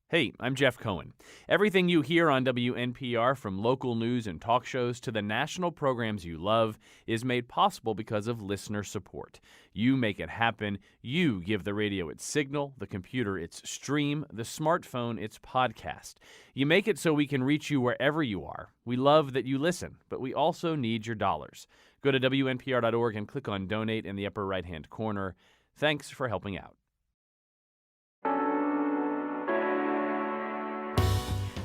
Hey, I'm Jeff Cohen. Everything you hear on WNPR, from local news and talk shows to the national programs you love, is made possible because of listener support. You make it happen. You give the radio its signal, the computer its stream, the smartphone its podcast. You make it so we can reach you wherever you are. We love that you listen, but we also need your dollars. Go to WNPR.org and click on Donate in the upper right-hand corner. Thanks for helping out.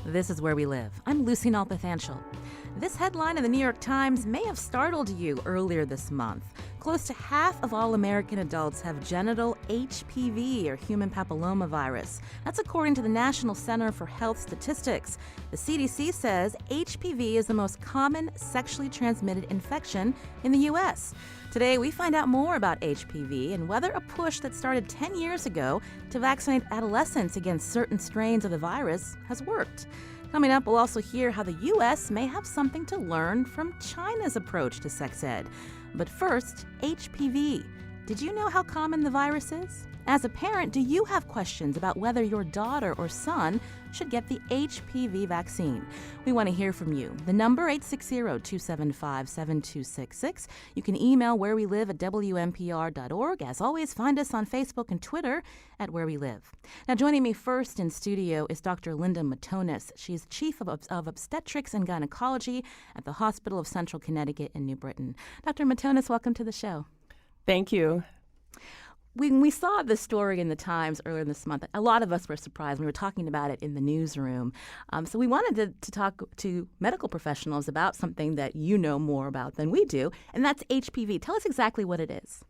This is Where We Live. I'm Lucy Nalpathanchel. This headline in the New York Times may have startled you earlier this month. Close to half of all American adults have genital HPV, or human papillomavirus. That's according to the National Center for Health Statistics. The CDC says HPV is the most common sexually transmitted infection in the U.S. Today, we find out more about HPV and whether a push that started 10 years ago to vaccinate adolescents against certain strains of the virus has worked. Coming up, we'll also hear how the U.S. may have something to learn from China's approach to sex ed. But first, HPV. Did you know how common the virus is? As a parent, do you have questions about whether your daughter or son should get the HPV vaccine? We want to hear from you. The number 860-275-7266. You can email wherewelive@wnpr.org. As always, find us on Facebook and Twitter at Where We Live. Now, joining me first in studio is Dr. Linda Matonis. She's Chief of Obstetrics and Gynecology at the Hospital of Central Connecticut in New Britain. Dr. Matonis, welcome to the show. Thank you. When we saw this story in the Times earlier this month, a lot of us were surprised. We were talking about it in the newsroom. So we wanted to talk to medical professionals about something that you know more about than we do, and that's HPV. Tell us exactly what it is.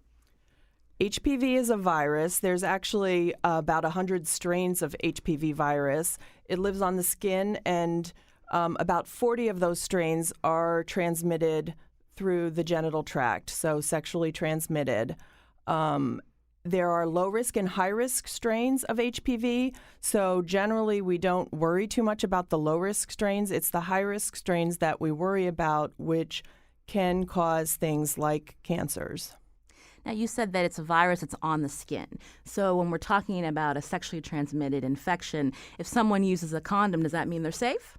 HPV is a virus. There's actually about 100 strains of HPV virus. It lives on the skin, and about 40 of those strains are transmitted through the genital tract, so sexually transmitted. There are low-risk and high-risk strains of HPV, so generally we don't worry too much about the low-risk strains. It's the high-risk strains that we worry about, which can cause things like cancers. Now, you said that it's a virus that's on the skin. So when we're talking about a sexually transmitted infection, if someone uses a condom, does that mean they're safe?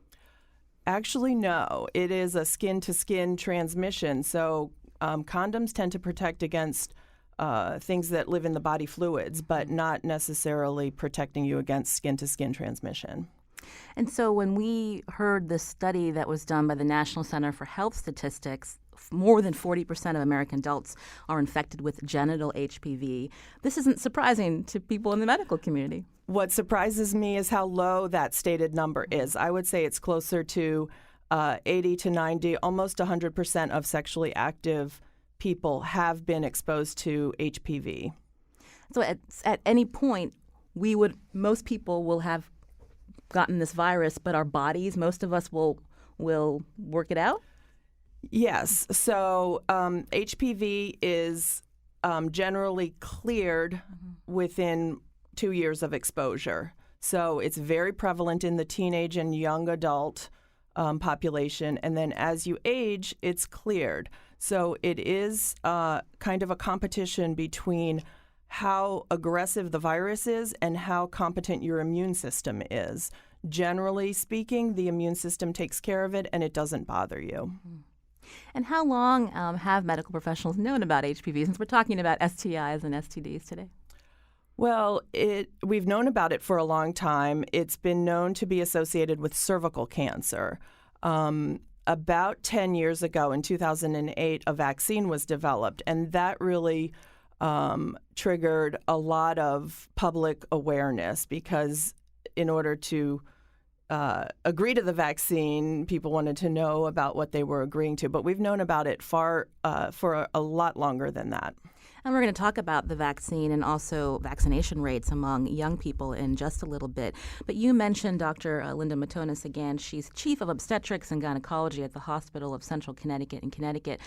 Actually, no. It is a skin-to-skin transmission, so condoms tend to protect against things that live in the body fluids, but not necessarily protecting you against skin-to-skin transmission. And so when we heard this study that was done by the National Center for Health Statistics, more than 40% of American adults are infected with genital HPV. This isn't surprising to people in the medical community. What surprises me is how low that stated number is. I would say it's closer to 80 to 90, almost 100% of sexually active people have been exposed to HPV. So at any point, most people will have gotten this virus, but our bodies, most of us will work it out? Yes. So HPV is generally cleared within 2 years of exposure. So it's very prevalent in the teenage and young adult population. And then as you age, it's cleared. So it is kind of a competition between how aggressive the virus is and how competent your immune system is. Generally speaking, the immune system takes care of it and it doesn't bother you. And how long have medical professionals known about HPV, since we're talking about STIs and STDs today? Well, we've known about it for a long time. It's been known to be associated with cervical cancer. About 10 years ago, in 2008, a vaccine was developed, and that really triggered a lot of public awareness because in order to agree to the vaccine, people wanted to know about what they were agreeing to. But we've known about it for a lot longer than that. And we're going to talk about the vaccine and also vaccination rates among young people in just a little bit. But you mentioned Dr. Linda Matonis again. She's Chief of Obstetrics and Gynecology at the Hospital of Central Connecticut in Connecticut.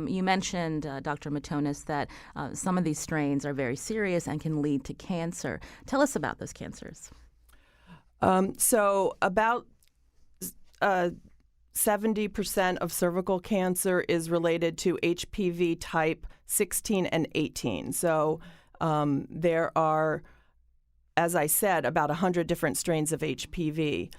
You mentioned, Dr. Matonis, that some of these strains are very serious and can lead to cancer. Tell us about those cancers. So about 70% of cervical cancer is related to HPV type 16 and 18. So there are as I said, about 100 different strains of HPV.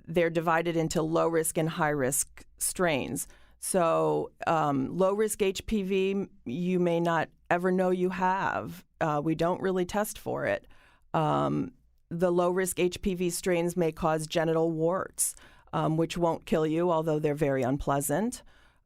They're divided into low-risk and high-risk strains. So low-risk HPV, you may not ever know you have. We don't really test for it. The low-risk HPV strains may cause genital warts, which won't kill you, although they're very unpleasant.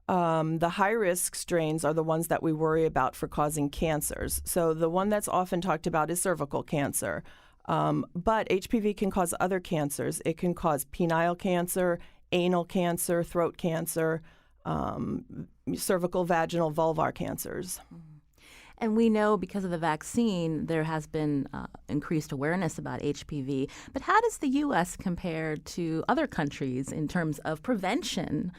The high-risk strains are the ones that we worry about for causing cancers. So the one that's often talked about is cervical cancer. But HPV can cause other cancers. It can cause penile cancer, anal cancer, throat cancer, cervical, vaginal, vulvar cancers. And we know because of the vaccine, there has been increased awareness about HPV. But how does the U.S. compare to other countries in terms of prevention?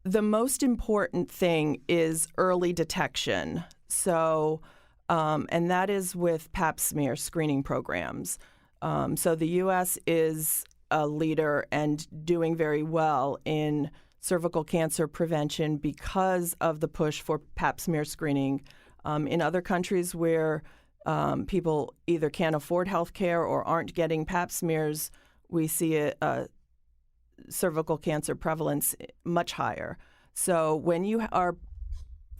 The most important thing is early detection. So, and that is with Pap smear screening programs. So the U.S. is a leader and doing very well in cervical cancer prevention because of the push for Pap smear screening. In other countries where people either can't afford health care or aren't getting Pap smears, we see a cervical cancer prevalence much higher. So when you are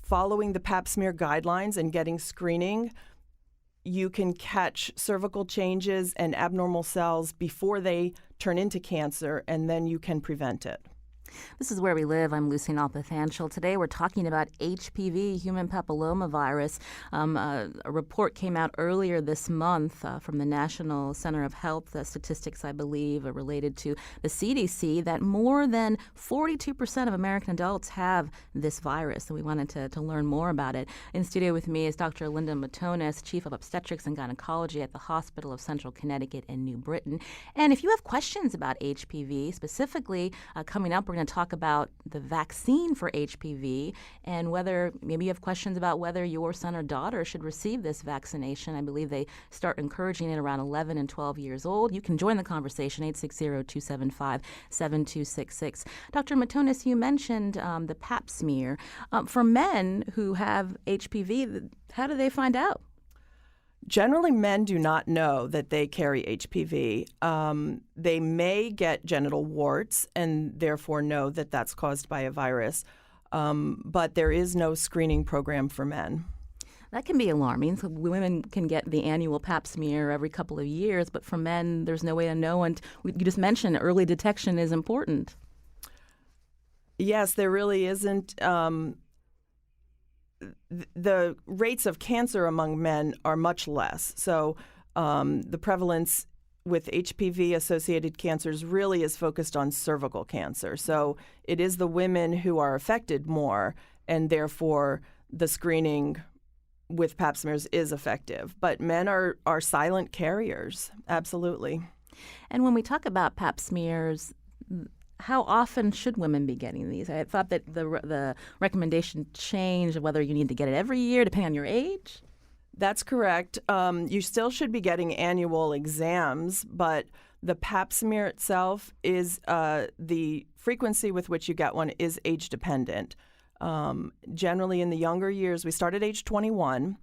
following the Pap smear guidelines and getting screening, you can catch cervical changes and abnormal cells before they turn into cancer, and then you can prevent it. This is Where We Live. I'm Lucy Nalpathanchel. Today we're talking about HPV, human papillomavirus. A report came out earlier this month from the National Center of Health statistics, I believe, related to the CDC, that more than 42% of American adults have this virus. And we wanted to learn more about it. In studio with me is Dr. Linda Matonis, Chief of Obstetrics and Gynecology at the Hospital of Central Connecticut in New Britain. And if you have questions about HPV, specifically coming up, we're going to talk about the vaccine for HPV and whether maybe you have questions about whether your son or daughter should receive this vaccination. I believe they start encouraging it around 11 and 12 years old. You can join the conversation, 860-275-7266. Dr. Matonis, you mentioned the Pap smear. For men who have HPV, how do they find out? Generally, men do not know that they carry HPV. They may get genital warts and therefore know that that's caused by a virus, but there is no screening program for men. That can be alarming. So women can get the annual Pap smear every couple of years, but for men, there's no way to know. And you just mentioned early detection is important. Yes, there really isn't. The rates of cancer among men are much less. So the prevalence with HPV-associated cancers really is focused on cervical cancer. So it is the women who are affected more, and therefore the screening with Pap smears is effective. But men are silent carriers, absolutely. And when we talk about Pap smears, how often should women be getting these? I thought that the recommendation changed whether you need to get it every year, depending on your age. That's correct. You still should be getting annual exams, but the Pap smear itself is the frequency with which you get one is age dependent. Generally, in the younger years, we start at age 21,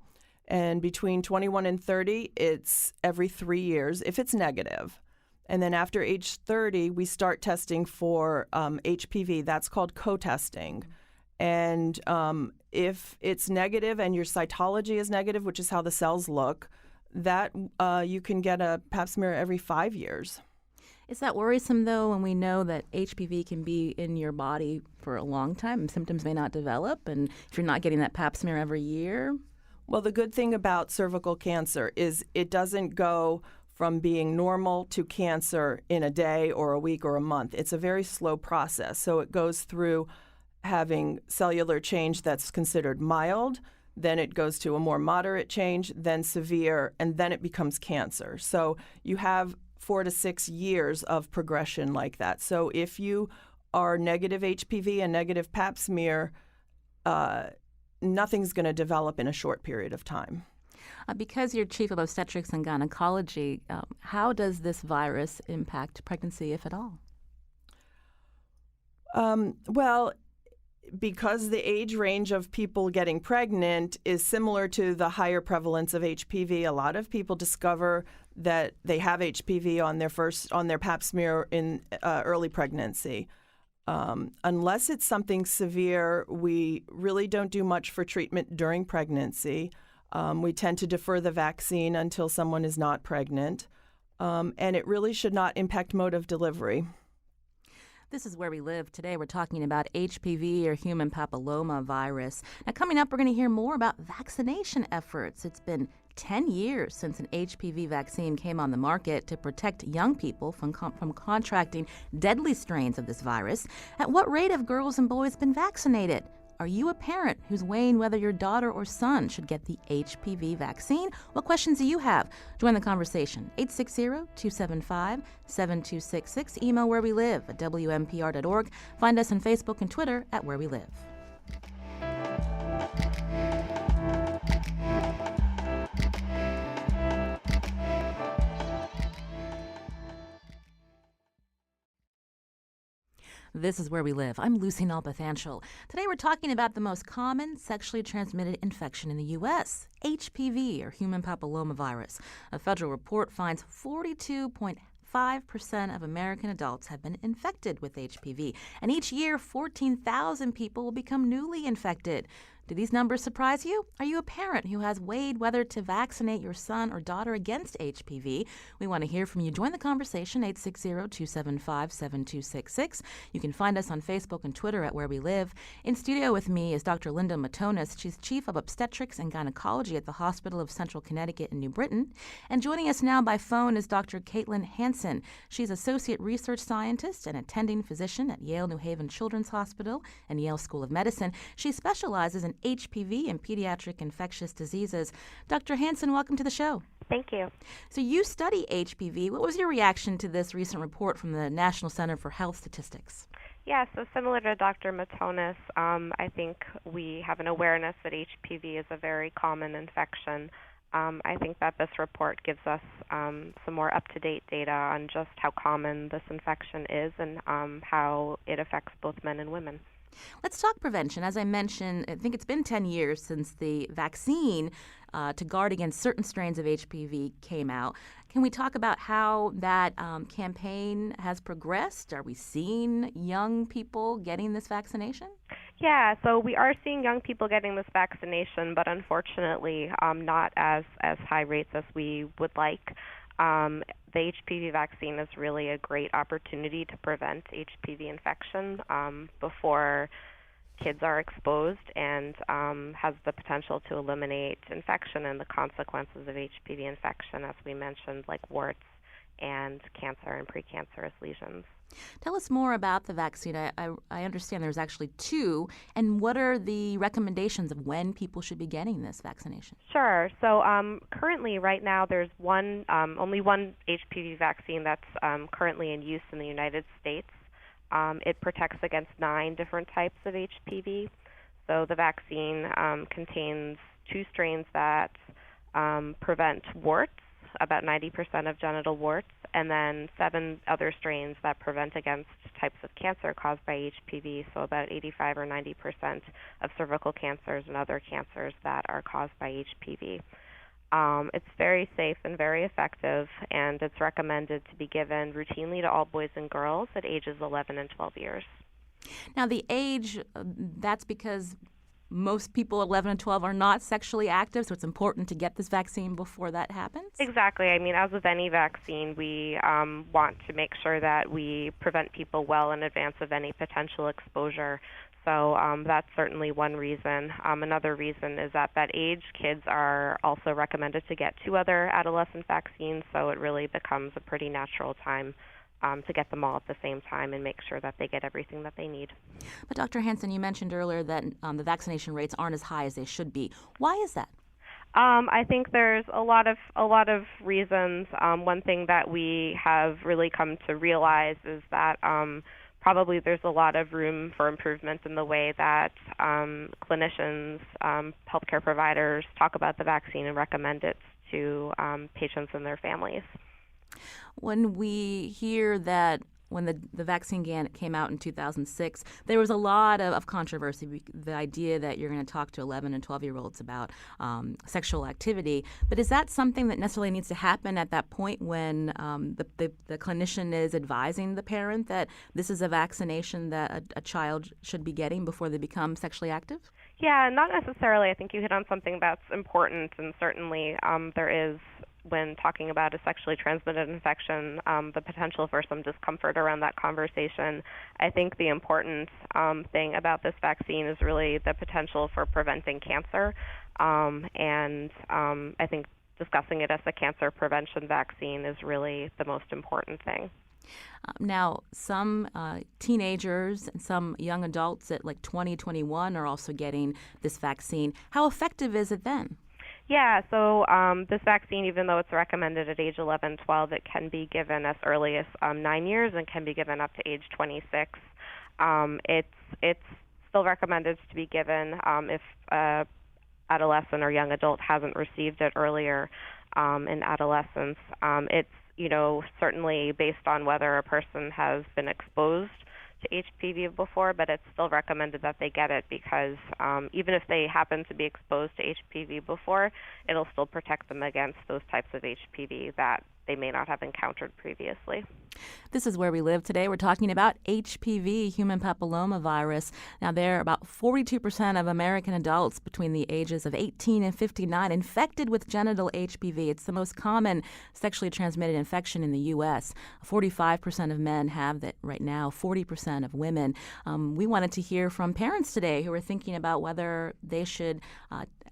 and between 21 and 30, it's every 3 years if it's negative. And then after age 30, we start testing for HPV. That's called co-testing. And if it's negative and your cytology is negative, which is how the cells look, that you can get a Pap smear every 5 years. Is that worrisome, though, when we know that HPV can be in your body for a long time and symptoms may not develop, and if you're not getting that Pap smear every year? Well, the good thing about cervical cancer is it doesn't go from being normal to cancer in a day or a week or a month. It's a very slow process. So it goes through having cellular change that's considered mild, then it goes to a more moderate change, then severe, and then it becomes cancer. So you have 4 to 6 years of progression like that. So if you are negative HPV and negative Pap smear, nothing's going to develop in a short period of time. Because you're Chief of Obstetrics and Gynecology, how does this virus impact pregnancy, if at all? Well, because the age range of people getting pregnant is similar to the higher prevalence of HPV, a lot of people discover that they have HPV on their pap smear in early pregnancy. Unless it's something severe, we really don't do much for treatment during pregnancy. We tend to defer the vaccine until someone is not pregnant, and it really should not impact mode of delivery. This is Where We Live. Today we're talking about HPV, or human papilloma virus. Now, coming up, we're going to hear more about vaccination efforts. It's been 10 years since an HPV vaccine came on the market to protect young people from contracting deadly strains of this virus. At what rate have girls and boys been vaccinated? Are you a parent who's weighing whether your daughter or son should get the HPV vaccine? What questions do you have? Join the conversation. 860-275-7266. Email wherewelive@WNPR.org. Find us on Facebook and Twitter at Where We Live. This is Where We Live. I'm Lucy Nalpathanchel. Today we're talking about the most common sexually transmitted infection in the U.S., HPV, or human papilloma virus. A federal report finds 42.5% of American adults have been infected with HPV, and each year 14,000 people will become newly infected. Do these numbers surprise you? Are you a parent who has weighed whether to vaccinate your son or daughter against HPV? We want to hear from you. Join the conversation, 860-275-7266. You can find us on Facebook and Twitter at Where We Live. In studio with me is Dr. Linda Matonis. She's Chief of Obstetrics and Gynecology at the Hospital of Central Connecticut in New Britain. And joining us now by phone is Dr. Caitlin Hansen. She's Associate Research Scientist and attending physician at Yale New Haven Children's Hospital and Yale School of Medicine. She specializes in HPV and pediatric infectious diseases. Dr. Hansen, welcome to the show. Thank you. So you study HPV. What was your reaction to this recent report from the National Center for Health Statistics? Yeah, so similar to Dr. Matonis, I think we have an awareness that HPV is a very common infection. I think that this report gives us some more up-to-date data on just how common this infection is and how it affects both men and women. Let's talk prevention. As I mentioned, I think it's been 10 years since the vaccine to guard against certain strains of HPV came out. Can we talk about how that campaign has progressed? Are we seeing young people getting this vaccination? Yeah, so we are seeing young people getting this vaccination, but unfortunately not as high rates as we would like. The HPV vaccine is really a great opportunity to prevent HPV infection before kids are exposed, and has the potential to eliminate infection and the consequences of HPV infection, as we mentioned, like warts and cancer and precancerous lesions. Tell us more about the vaccine. I understand there's actually two, and what are the recommendations of when people should be getting this vaccination? Sure. So currently, right now, there's only one HPV vaccine that's currently in use in the United States. It protects against 9 different types of HPV. So the vaccine contains 2 strains that prevent warts, about 90% of genital warts, and then 7 other strains that prevent against types of cancer caused by HPV, so about 85 or 90% of cervical cancers and other cancers that are caused by HPV. It's very safe and very effective, and it's recommended to be given routinely to all boys and girls at ages 11 and 12 years. Now, the age, that's because most people 11 and 12 are not sexually active, so it's important to get this vaccine before that happens? Exactly. I mean, as with any vaccine, we want to make sure that we prevent people well in advance of any potential exposure. So that's certainly one reason. Another reason is that age kids are also recommended to get 2 other adolescent vaccines, so it really becomes a pretty natural time to get them all at the same time and make sure that they get everything that they need. But Dr. Hansen, you mentioned earlier that the vaccination rates aren't as high as they should be. Why is that? I think there's a lot of reasons. One thing that we have really come to realize is that probably there's a lot of room for improvement in the way that clinicians, healthcare providers talk about the vaccine and recommend it to patients and their families. When we hear that when the vaccine came out in 2006, there was a lot of controversy. The idea that you're going to talk to 11 and 12-year-olds about sexual activity. But is that something that necessarily needs to happen at that point when the clinician is advising the parent that this is a vaccination that a child should be getting before they become sexually active? Yeah, not necessarily. I think you hit on something that's important, and certainly there is, when talking about a sexually transmitted infection, the potential for some discomfort around that conversation. I think the important thing about this vaccine is really the potential for preventing cancer, and I think discussing it as a cancer prevention vaccine is really the most important thing. Now, some teenagers and some young adults at like 20, 21 are also getting this vaccine. How effective is it then? Yeah, so this vaccine, even though it's recommended at age 11, 12, it can be given as early as 9 years and can be given up to age 26. It's still recommended to be given if adolescent or young adult hasn't received it earlier in adolescence. It's certainly based on whether a person has been exposed to HPV before, but it's still recommended that they get it because even if they happen to be exposed to HPV before, it'll still protect them against those types of HPV that they may not have encountered previously. This is Where We Live. Today we're talking about HPV, human papillomavirus. Now, there are about 42% of American adults between the ages of 18 and 59 infected with genital HPV. It's the most common sexually transmitted infection in the U.S. 45% of men have that right now, 40% of women. We wanted to hear from parents today who are thinking about whether they should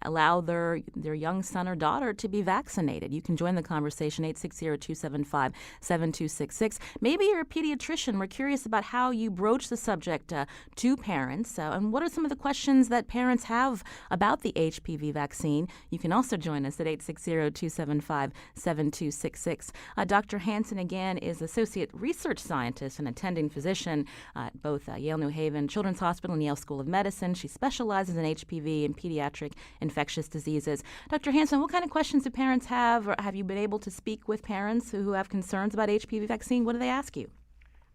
allow their young son or daughter to be vaccinated. You can join the conversation, 860-275-7266. Maybe you're a pediatrician. We're curious about how you broach the subject to parents, and what are some of the questions that parents have about the HPV vaccine. You can also join us at 860-275-7266. Dr. Hansen, again, is Associate Research Scientist and attending physician at both Yale New Haven Children's Hospital and Yale School of Medicine. She specializes in HPV and pediatric infectious diseases. Dr. Hansen, what kind of questions do parents have, or have you been able to speak with parents who have concerns about HPV vaccine? What do they ask you?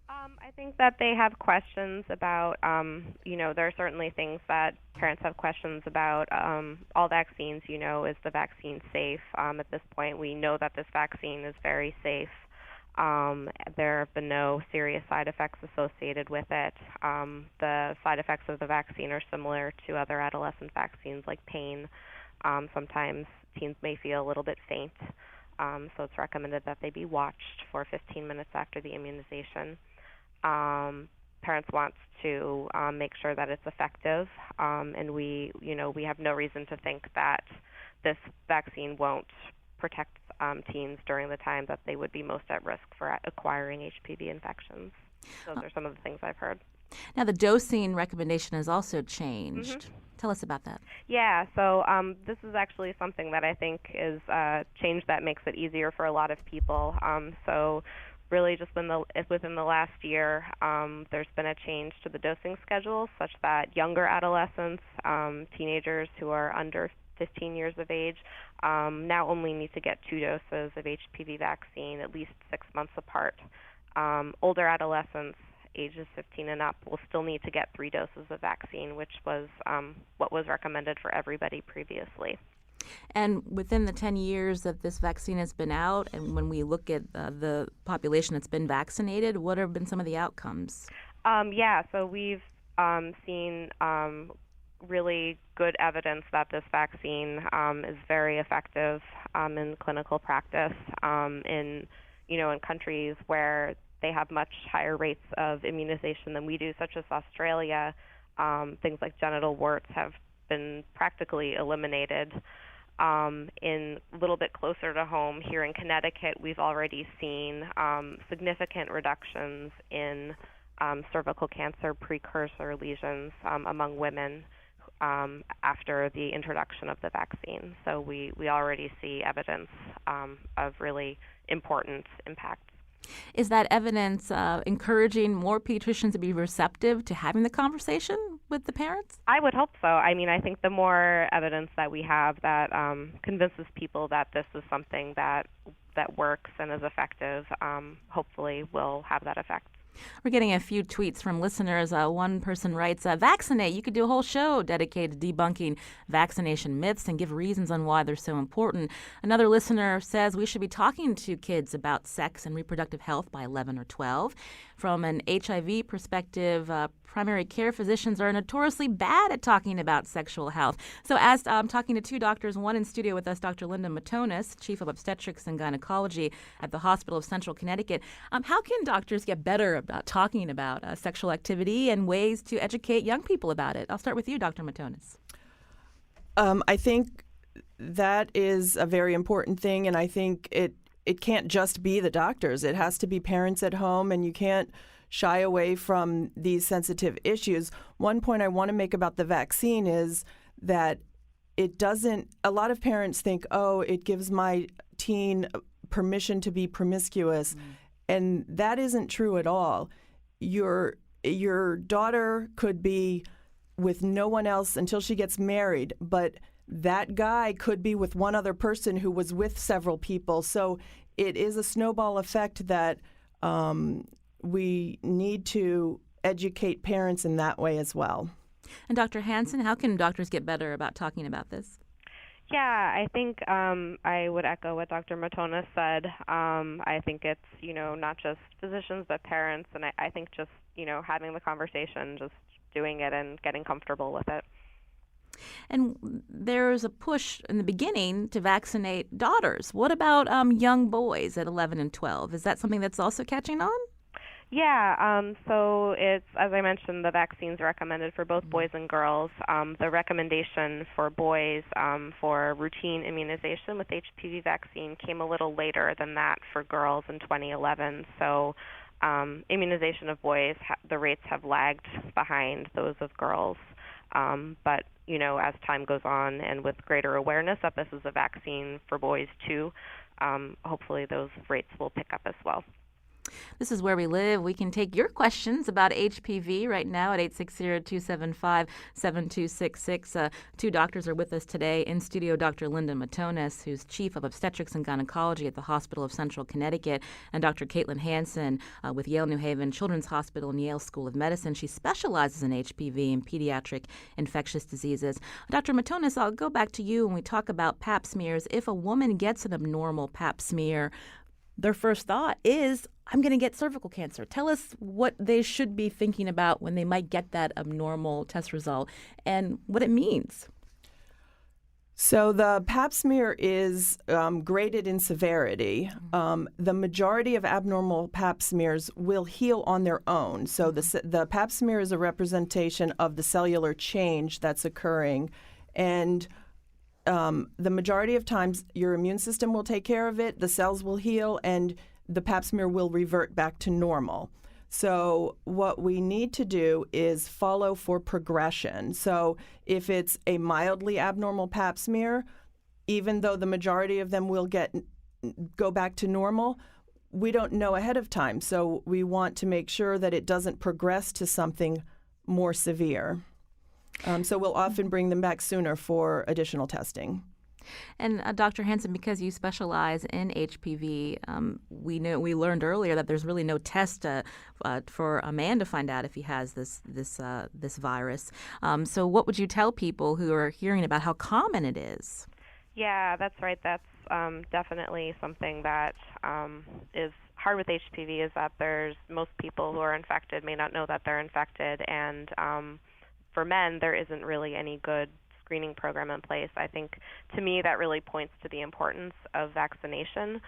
I think that they have questions about, there are certainly things that parents have questions about. All vaccines, is the vaccine safe? At this point, we know that this vaccine is very safe. There have been no serious side effects associated with it. The side effects of the vaccine are similar to other adolescent vaccines, like pain. Sometimes teens may feel a little bit faint, so it's recommended that they be watched for 15 minutes after the immunization. Parents want to make sure that it's effective, and we have no reason to think that this vaccine won't protect teens during the time that they would be most at risk for acquiring HPV infections. Those are some of the things I've heard. Now, the dosing recommendation has also changed. Mm-hmm. Tell us about that. Yeah, so this is actually something that I think is a change that makes it easier for a lot of people. So really just within the last year, there's been a change to the dosing schedule such that younger adolescents, teenagers who are under 15 years of age, now only need to get 2 doses of HPV vaccine at least 6 months apart. Older adolescents, ages 15 and up, will still need to get 3 doses of vaccine, which was what was recommended for everybody previously. And within the 10 years that this vaccine has been out, and when we look at the population that's been vaccinated, what have been some of the outcomes? So we've seen really good evidence that this vaccine is very effective in clinical practice in countries where they have much higher rates of immunization than we do, such as Australia. Things like genital warts have been practically eliminated. In a little bit closer to home, here in Connecticut, we've already seen significant reductions in cervical cancer precursor lesions among women after the introduction of the vaccine. So we already see evidence of really important impact. Is that evidence encouraging more pediatricians to be receptive to having the conversation with the parents? I would hope so. I mean, I think the more evidence that we have that convinces people that this is something that works and is effective, hopefully will have that effect. We're getting a few tweets from listeners. One person writes, vaccinate. You could do a whole show dedicated to debunking vaccination myths and give reasons on why they're so important. Another listener says we should be talking to kids about sex and reproductive health by 11 or 12. From an HIV perspective, primary care physicians are notoriously bad at talking about sexual health. So as I'm talking to two doctors, one in studio with us, Dr. Linda Matonis, Chief of Obstetrics and Gynecology at the Hospital of Central Connecticut. How can doctors get better about talking about sexual activity and ways to educate young people about it? I'll start with you, Dr. Matonis. I think that is a very important thing, and I think it can't just be the doctors. It has to be parents at home, and you can't shy away from these sensitive issues. One point I want to make about the vaccine is that it doesn't, a lot of parents think, oh, it gives my teen permission to be promiscuous. And that isn't true at all. Your daughter could be with no one else until she gets married, but that guy could be with one other person who was with several people. So it is a snowball effect that we need to educate parents in that way as well. And Dr. Hansen, how can doctors get better about talking about this? Yeah, I think I would echo what Dr. Matonis said. I think it's, not just physicians, but parents. And I think just, having the conversation, just doing it and getting comfortable with it. And there's a push in the beginning to vaccinate daughters. What about young boys at 11 and 12? Is that something that's also catching on? Yeah, so it's, as I mentioned, the vaccine's recommended for both boys and girls. The recommendation for boys for routine immunization with HPV vaccine came a little later than that for girls in 2011. So immunization of boys, the rates have lagged behind those of girls. But, as time goes on and with greater awareness that this is a vaccine for boys too, hopefully those rates will pick up as well. This is Where We Live. We can take your questions about HPV right now at 860-275-7266. Two doctors are with us today. In studio, Dr. Linda Matonis, who's Chief of Obstetrics and Gynecology at the Hospital of Central Connecticut, and Dr. Caitlin Hansen with Yale New Haven Children's Hospital and Yale School of Medicine. She specializes in HPV and pediatric infectious diseases. Dr. Matonis, I'll go back to you when we talk about pap smears. If a woman gets an abnormal pap smear, their first thought is, I'm going to get cervical cancer. Tell us what they should be thinking about when they might get that abnormal test result and what it means. So the pap smear is graded in severity. The majority of abnormal pap smears will heal on their own. So the pap smear is a representation of the cellular change that's occurring. And the majority of times, your immune system will take care of it, the cells will heal, and the pap smear will revert back to normal. So what we need to do is follow for progression. So if it's a mildly abnormal pap smear, even though the majority of them will go back to normal, we don't know ahead of time. So we want to make sure that it doesn't progress to something more severe. So we'll often bring them back sooner for additional testing. And Dr. Hansen, because you specialize in HPV, we learned earlier that there's really no test for a man to find out if he has this virus. So what would you tell people who are hearing about how common it is? Yeah, that's right. That's definitely something that is hard with HPV, is that most people who are infected may not know that they're infected, and for men, there isn't really any good screening program in place. I think, to me, that really points to the importance of vaccination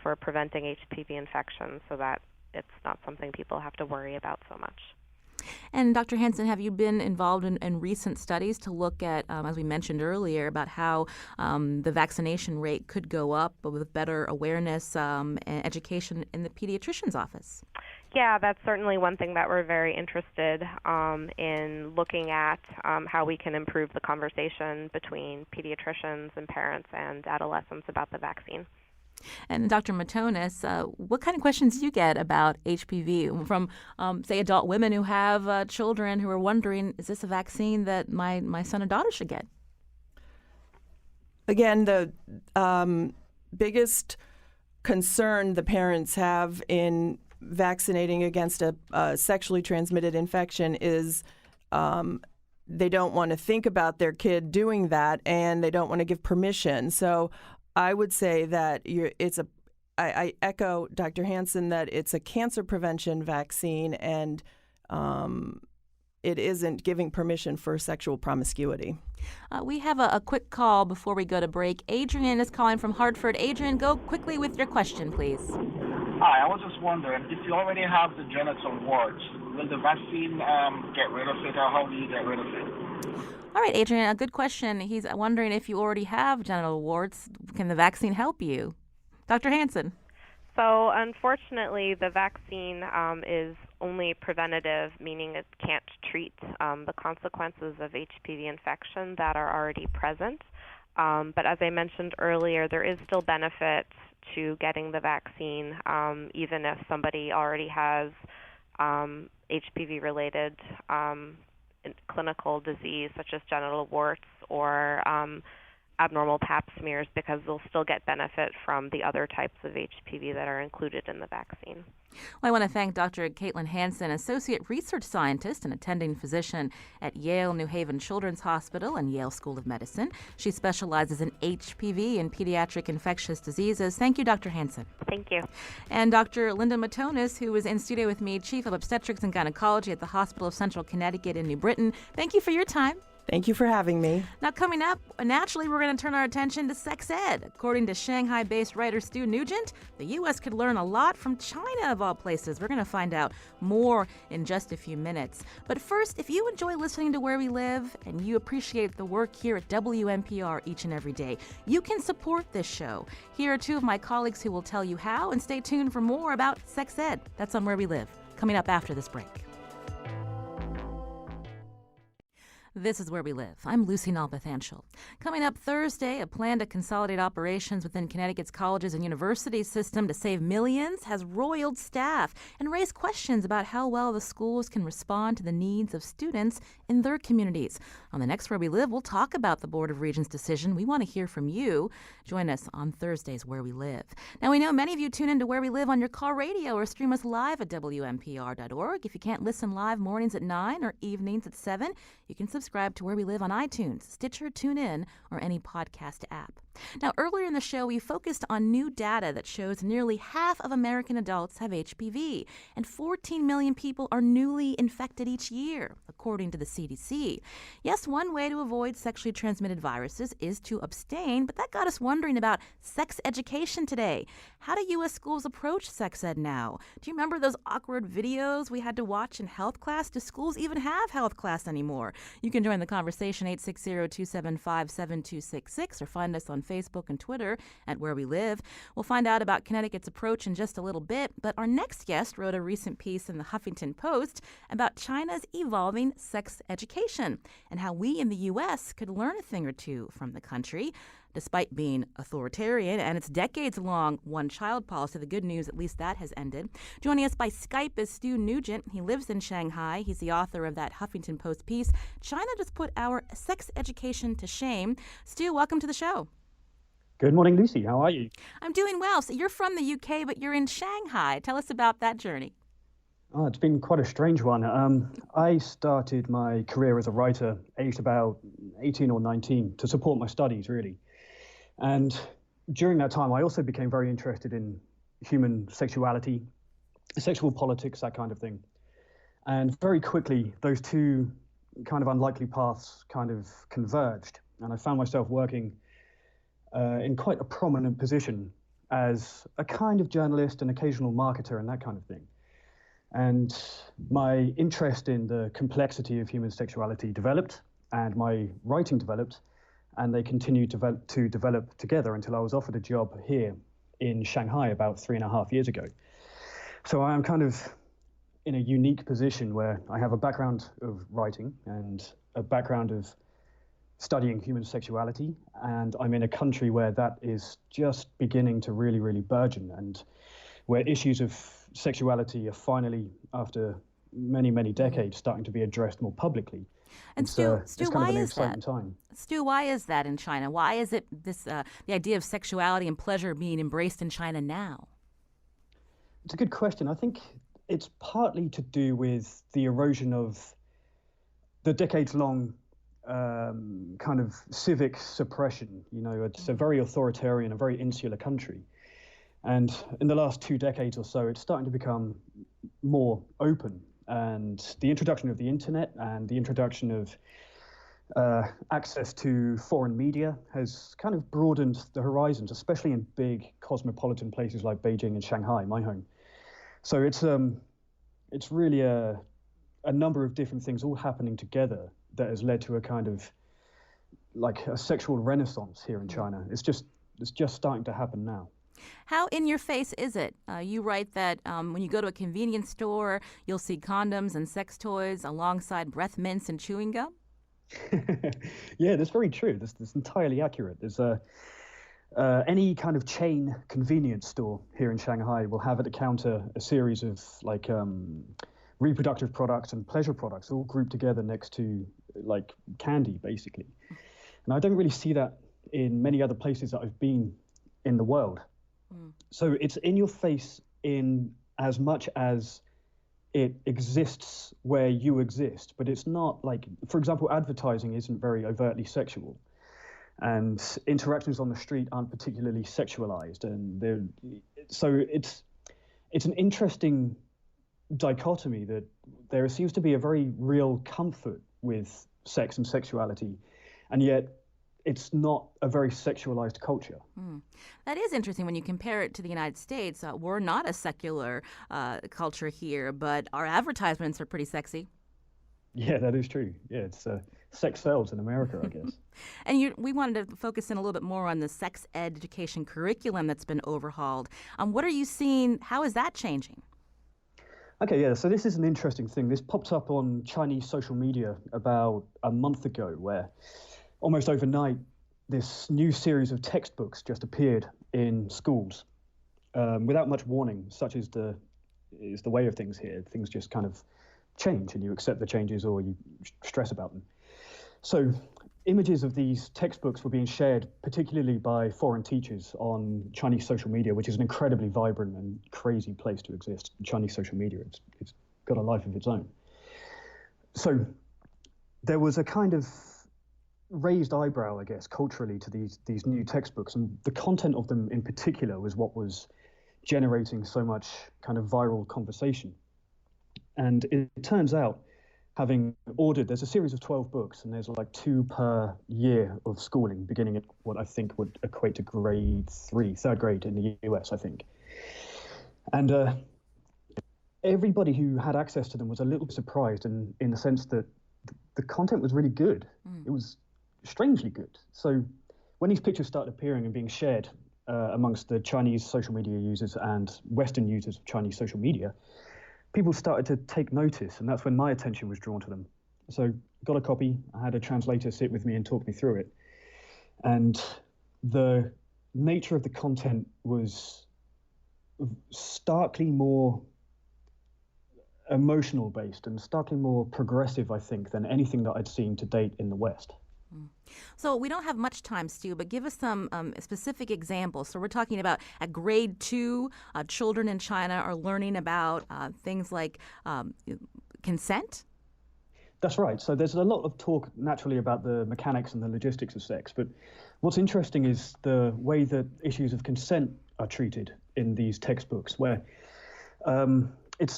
for preventing HPV infection, so that it's not something people have to worry about so much. And Dr. Hansen, have you been involved in recent studies to look at, as we mentioned earlier, about how the vaccination rate could go up with better awareness and education in the pediatrician's office? Yeah, that's certainly one thing that we're very interested in looking at, how we can improve the conversation between pediatricians and parents and adolescents about the vaccine. And Dr. Matonis, what kind of questions do you get about HPV from, say, adult women who have children who are wondering, is this a vaccine that my son or daughter should get? Again, the biggest concern the parents have in vaccinating against a sexually transmitted infection is they don't want to think about their kid doing that, and they don't want to give permission. So I would say that I echo Dr. Hansen that it's a cancer prevention vaccine, and it isn't giving permission for sexual promiscuity. We have a quick call before we go to break. Adrian is calling from Hartford. Adrian, go quickly with your question, please. Hi, I was just wondering, if you already have the genital warts, will the vaccine get rid of it, or how do you get rid of it? All right, Adrian, a good question. He's wondering if you already have genital warts, can the vaccine help you? Dr. Hansen. So unfortunately, the vaccine is only preventative, meaning it can't treat the consequences of HPV infection that are already present. But as I mentioned earlier, there is still benefit to getting the vaccine, even if somebody already has HPV-related clinical disease, such as genital warts or abnormal pap smears, because they'll still get benefit from the other types of HPV that are included in the vaccine. Well, I want to thank Dr. Caitlin Hansen, Associate Research Scientist and Attending Physician at Yale New Haven Children's Hospital and Yale School of Medicine. She specializes in HPV and pediatric infectious diseases. Thank you, Dr. Hansen. Thank you. And Dr. Linda Matonis, who is in studio with me, Chief of Obstetrics and Gynecology at the Hospital of Central Connecticut in New Britain. Thank you for your time. Thank you for having me. Now, coming up, naturally, we're going to turn our attention to sex ed. According to Shanghai-based writer Stu Nugent, the U.S. could learn a lot from China, of all places. We're going to find out more in just a few minutes. But first, if you enjoy listening to Where We Live and you appreciate the work here at WNPR each and every day, you can support this show. Here are two of my colleagues who will tell you how, and stay tuned for more about sex ed. That's on Where We Live, coming up after this break. This is Where We Live. I'm Lucy Nalpathanchel. Coming up Thursday, a plan to consolidate operations within Connecticut's colleges and universities system to save millions has roiled staff and raised questions about how well the schools can respond to the needs of students in their communities. On the next Where We Live, we'll talk about the Board of Regents' decision. We want to hear from you. Join us on Thursdays Where We Live. Now, we know many of you tune into Where We Live on your car radio or stream us live at WNPR.org. If you can't listen live mornings at 9 or evenings at 7, you can subscribe to Where We Live on iTunes, Stitcher, TuneIn, or any podcast app. Now, earlier in the show, we focused on new data that shows nearly half of American adults have HPV, and 14 million people are newly infected each year, according to the CDC. Yes, one way to avoid sexually transmitted viruses is to abstain, but that got us wondering about sex education today. How do U.S. schools approach sex ed now? Do you remember those awkward videos we had to watch in health class? Do schools even have health class anymore? You can join the conversation, 860-275-7266, or find us on Facebook and Twitter at Where We Live. We'll find out about Connecticut's approach in just a little bit, but our next guest wrote a recent piece in the Huffington Post about China's evolving sex education and how we in the U.S. could learn a thing or two from the country. Despite being authoritarian and its decades-long one-child policy, the good news, at least that has ended. Joining us by Skype is Stu Nugent. He lives in Shanghai. He's the author of that Huffington Post piece, China Just Put Our Sex Education to Shame. Stu, welcome to the show. Good morning, Lucy. How are you? I'm doing well. So you're from the UK, but you're in Shanghai. Tell us about that journey. Oh, it's been quite a strange one. I started my career as a writer aged about 18 or 19 to support my studies, really. And during that time, I also became very interested in human sexuality, sexual politics, that kind of thing. And very quickly, those two kind of unlikely paths kind of converged. And I found myself working in quite a prominent position as a kind of journalist, an occasional marketer, and that kind of thing. And my interest in the complexity of human sexuality developed, and my writing developed, and they continued to develop together until I was offered a job here in Shanghai about 3.5 years ago. So I am kind of in a unique position where I have a background of writing and a background of studying human sexuality, and I'm in a country where that is just beginning to really, really burgeon, and where issues of sexuality are finally, after many, many decades, starting to be addressed more publicly. And Stu, why is that? Time. Stu, why is that in China? Why is it this the idea of sexuality and pleasure being embraced in China now? It's a good question. I think it's partly to do with the erosion of the decades-long kind of civic suppression. You know, it's a very authoritarian, a very insular country. And in the last 2 decades or so, it's starting to become more open. And the introduction of the internet and the introduction of access to foreign media has kind of broadened the horizons, especially in big cosmopolitan places like Beijing and Shanghai, my home. So it's really a number of different things all happening together that has led to a kind of like a sexual renaissance here in China. It's just starting to happen now. How in your face is it? You write that when you go to a convenience store, you'll see condoms and sex toys alongside breath mints and chewing gum? Yeah, that's very true. That's entirely accurate. There's any kind of chain convenience store here in Shanghai will have at the counter a series of like reproductive products and pleasure products all grouped together next to like candy, basically. And I don't really see that in many other places that I've been in the world. So it's in your face in as much as it exists where you exist, but it's not like, for example, advertising isn't very overtly sexual, and interactions on the street aren't particularly sexualized, and so it's an interesting dichotomy that there seems to be a very real comfort with sex and sexuality, and yet it's not a very sexualized culture. That is interesting when you compare it to the United States. We're not a secular culture here, but our advertisements are pretty sexy. Yeah, that is true. Yeah, it's sex sells in America, I guess. And we wanted to focus in a little bit more on the sex education curriculum that's been overhauled. What are you seeing? How is that changing? Okay, yeah, so this is an interesting thing. This popped up on Chinese social media about a month ago, where almost overnight, this new series of textbooks just appeared in schools without much warning. Such is the way of things here. Things just kind of change, and you accept the changes or you stress about them. So images of these textbooks were being shared, particularly by foreign teachers on Chinese social media, which is an incredibly vibrant and crazy place to exist. Chinese social media, it's got a life of its own. So there was a kind of raised eyebrow, I guess, culturally to these new textbooks, and the content of them in particular was what was generating so much kind of viral conversation. And it turns out, having ordered, there's a series of 12 books, and there's like 2 per year of schooling, beginning at what I think would equate to grade 3, third grade in the US, I think. And everybody who had access to them was a little bit surprised in the sense that the content was really good. It was strangely good. So when these pictures started appearing and being shared amongst the Chinese social media users and Western users of Chinese social media, people started to take notice, and that's when my attention was drawn to them. So got a copy, I had a translator sit with me and talk me through it. And the nature of the content was starkly more emotional based and starkly more progressive, I think, than anything that I'd seen to date in the West. So we don't have much time, Stu, but give us some specific examples. So we're talking about at grade 2, children in China are learning about things like consent? That's right. So there's a lot of talk naturally about the mechanics and the logistics of sex. But what's interesting is the way that issues of consent are treated in these textbooks, where there's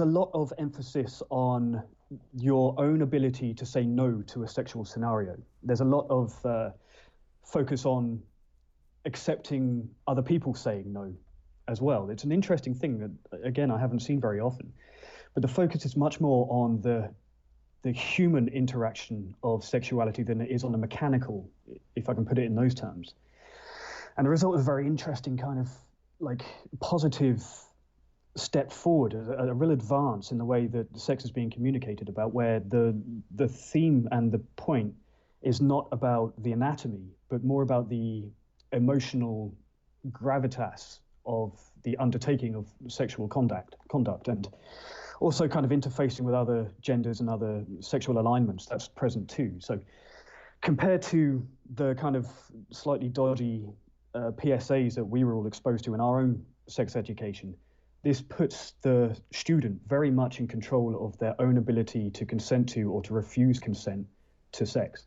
a lot of emphasis on your own ability to say no to a sexual scenario. There's a lot of focus on accepting other people saying no as well. It's an interesting thing that, again, I haven't seen very often. But the focus is much more on the human interaction of sexuality than it is on the mechanical, if I can put it in those terms. And the result is a very interesting kind of like positive step forward, a real advance in the way that sex is being communicated about, where the theme and the point is not about the anatomy, but more about the emotional gravitas of the undertaking of sexual conduct, and also kind of interfacing with other genders and other sexual alignments that's present too. So compared to the kind of slightly dodgy PSAs that we were all exposed to in our own sex education, this puts the student very much in control of their own ability to consent to or to refuse consent to sex.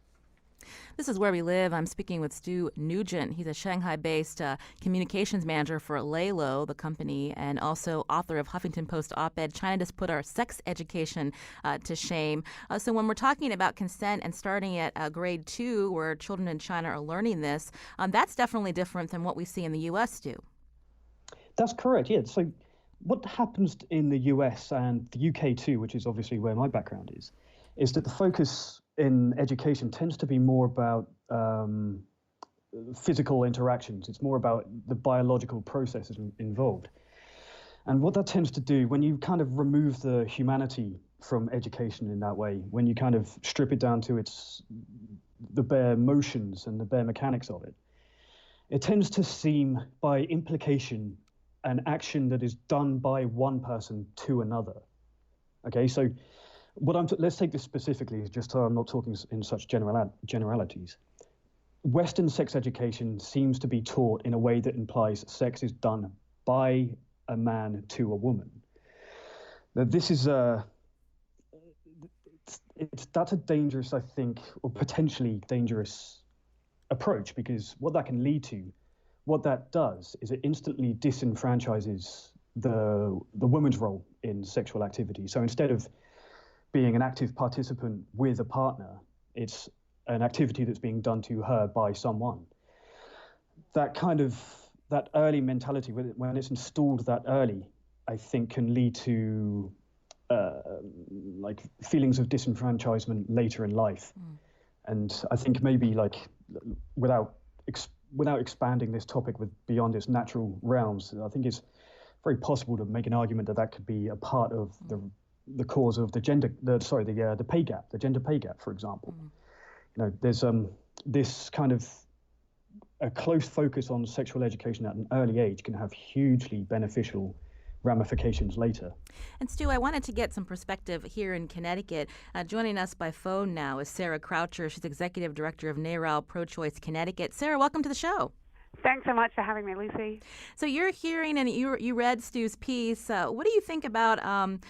This is Where We Live. I'm speaking with Stu Nugent. He's a Shanghai-based communications manager for Lelo, the company, and also author of Huffington Post op-ed, China Just Put Our Sex Education to Shame. So when we're talking about consent and starting at grade 2, where children in China are learning this, that's definitely different than what we see in the U.S., Stu. That's correct, yeah. So what happens in the US and the UK too, which is obviously where my background is that the focus in education tends to be more about physical interactions. It's more about the biological processes involved. And what that tends to do, when you kind of remove the humanity from education in that way, when you kind of strip it down to the bare motions and the bare mechanics of it, it tends to seem, by implication, an action that is done by one person to another. Okay, so let's take this specifically, just so I'm not talking in such generalities. Western sex education seems to be taught in a way that implies sex is done by a man to a woman. Now, this is that's a dangerous, I think, or potentially dangerous approach, because what that does is it instantly disenfranchises the woman's role in sexual activity. So instead of being an active participant with a partner, it's an activity that's being done to her by someone. That early mentality, when it's installed that early, I think can lead to like feelings of disenfranchisement later in life. And I think maybe without expanding this topic beyond its natural realms, I think it's very possible to make an argument that could be a part of the cause of the gender pay gap, for example. There's this kind of a close focus on sexual education at an early age can have hugely beneficial ramifications later. And Stu, I wanted to get some perspective here in Connecticut. Joining us by phone now is Sarah Croucher. She's Executive Director of NARAL Pro-Choice Connecticut. Sarah, welcome to the show. Thanks so much for having me, Lucy. So you're hearing and you read Stu's piece. What do you think about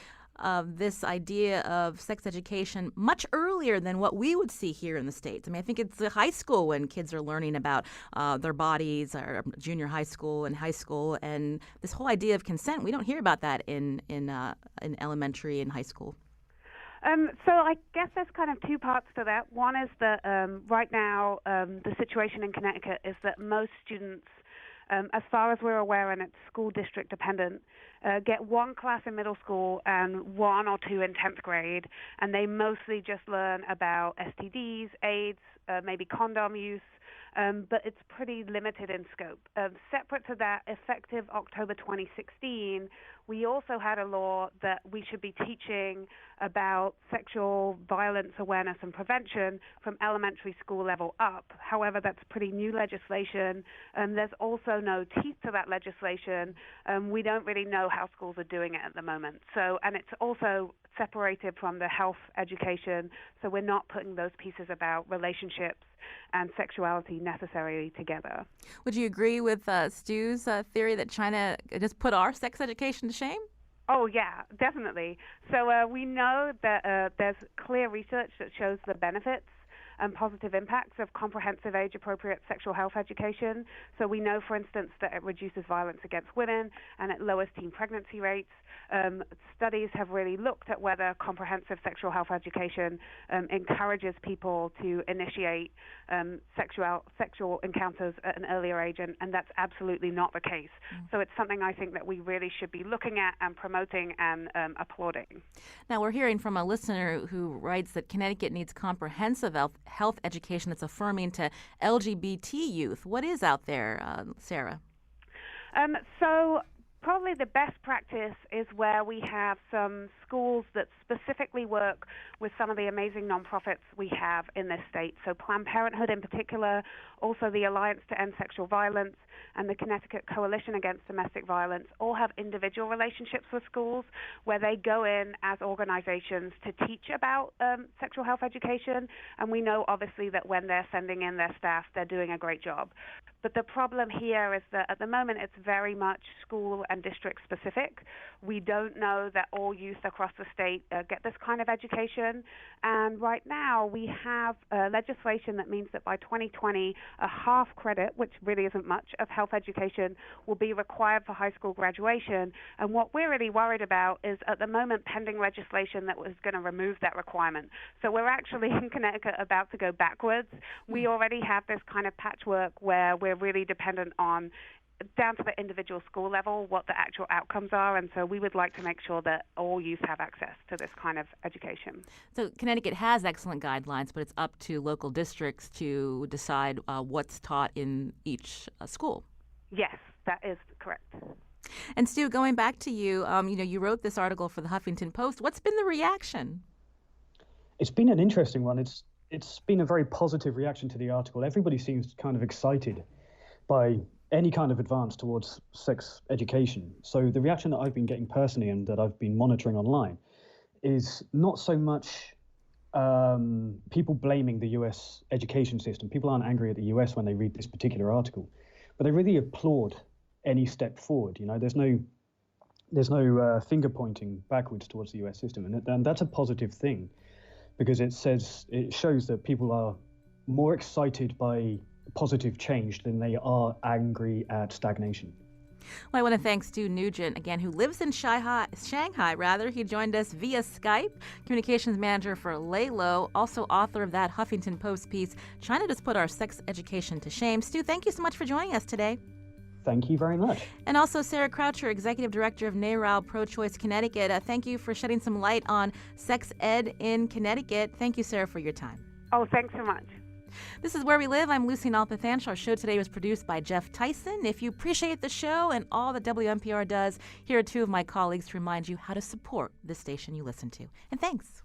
this idea of sex education much earlier than what we would see here in the States? I mean, I think it's high school when kids are learning about their bodies, or junior high school and high school, and this whole idea of consent, we don't hear about that in elementary and high school. So I guess there's kind of two parts to that. One is that right now the situation in Connecticut is that most students, as far as we're aware, and it's school district dependent, get one class in middle school and one or two in 10th grade, and they mostly just learn about STDs, AIDS, maybe condom use, but it's pretty limited in scope. Separate to that, effective October 2016, we also had a law that we should be teaching about sexual violence awareness and prevention from elementary school level up. However, that's pretty new legislation. There's also no teeth to that legislation. We don't really know how schools are doing it at the moment. And it's also separated from the health education, so we're not putting those pieces about relationships and sexuality necessarily together. Would you agree with Stu's theory that China just put our sex education to shame? Oh, yeah, definitely. So we know that there's clear research that shows the benefits and positive impacts of comprehensive age-appropriate sexual health education. So we know, for instance, that it reduces violence against women and it lowers teen pregnancy rates. Studies have really looked at whether comprehensive sexual health education encourages people to initiate sexual encounters at an earlier age, and that's absolutely not the case. So it's something I think that we really should be looking at and promoting and applauding. Now, we're hearing from a listener who writes that Connecticut needs comprehensive health education that's affirming to LGBT youth. What is out there, Sarah? So probably the best practice is where we have some schools that specifically work with some of the amazing nonprofits we have in this state. So Planned Parenthood in particular, also the Alliance to End Sexual Violence, and the Connecticut Coalition Against Domestic Violence all have individual relationships with schools where they go in as organizations to teach about sexual health education, and we know obviously that when they're sending in their staff, they're doing a great job. But the problem here is that at the moment it's very much school and district specific. We don't know that all youth across the state get this kind of education. And right now we have legislation that means that by 2020, a half credit, which really isn't much, of health education will be required for high school graduation. And what we're really worried about is at the moment pending legislation that was going to remove that requirement. So we're actually in Connecticut about to go backwards. We already have this kind of patchwork where we're really dependent on down to the individual school level what the actual outcomes are, and so we would like to make sure that all youth have access to this kind of education. So Connecticut has excellent guidelines, but it's up to local districts to decide what's taught in each school. Yes, that is correct. And Stu, going back to you, you wrote this article for the Huffington Post. What's been the reaction? It's been an interesting one. It's been a very positive reaction to the article. Everybody seems kind of excited by any kind of advance towards sex education. So the reaction that I've been getting personally and that I've been monitoring online is not so much people blaming the US education system. People aren't angry at the US when they read this particular article, but they really applaud any step forward. There's no finger pointing backwards towards the US system, and that's a positive thing because it shows that people are more excited by positive change than they are angry at stagnation. Well, I want to thank Stu Nugent, again, who lives in Shanghai. He joined us via Skype, communications manager for Laylo, also author of that Huffington Post piece, China Just Put Our Sex Education to Shame. Stu, thank you so much for joining us today. Thank you very much. And also Sarah Croucher, Executive Director of NARAL Pro-Choice Connecticut. Thank you for shedding some light on sex ed in Connecticut. Thank you, Sarah, for your time. Oh, thanks so much. This is Where We Live. I'm Lucy Nalpathanch. Our show today was produced by Jeff Tyson. If you appreciate the show and all that WNPR does, here are two of my colleagues to remind you how to support the station you listen to. And thanks.